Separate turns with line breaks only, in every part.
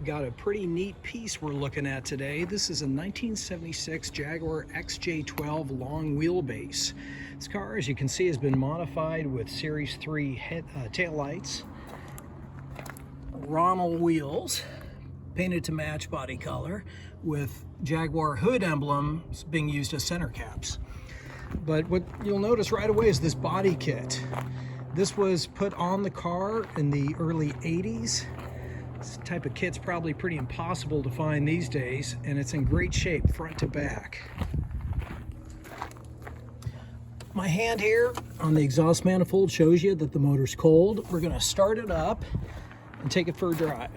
Got a pretty neat piece we're looking at today. This is a 1976 Jaguar XJ12 long wheelbase. This car, as you can see, has been modified with Series 3 tail lights, Ronal wheels, painted to match body color, with Jaguar hood emblems being used as center caps. But what you'll notice right away is this body kit. This was put on the car in the early 80s. This type of kit's probably pretty impossible to find these days, and it's in great shape front to back. My hand here on the exhaust manifold shows you that the motor's cold. We're going to start it up and take it for a drive.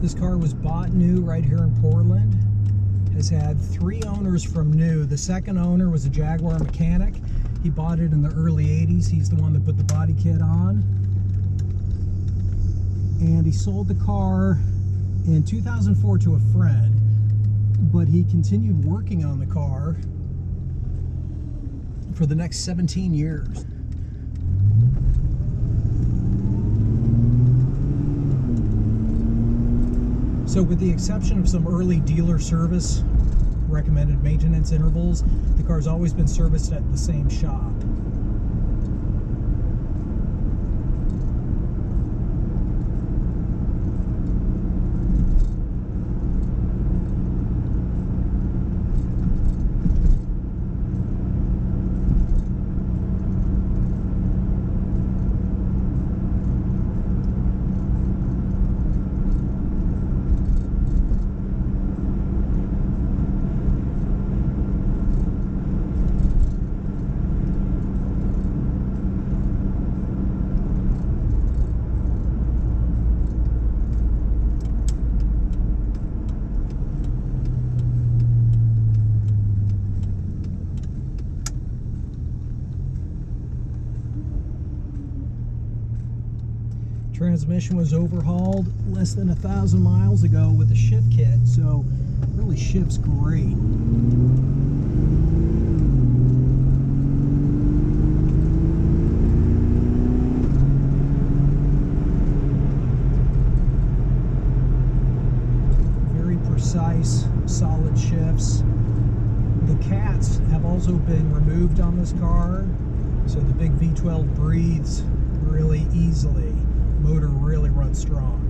This car was bought new right here in Portland. Has had 3 owners from new. The second owner was a Jaguar mechanic. He bought it in the early 80s. He's the one that put the body kit on. And he sold the car in 2004 to a friend, but he continued working on the car for the next 17 years. So with the exception of some early dealer service recommended maintenance intervals, the car's always been serviced at the same shop. Transmission was overhauled less than 1,000 miles ago with the shift kit, so it really shifts great. Very precise, solid shifts. The cats have also been removed on this car, so the big V12 breathes really easily. Motor really runs strong.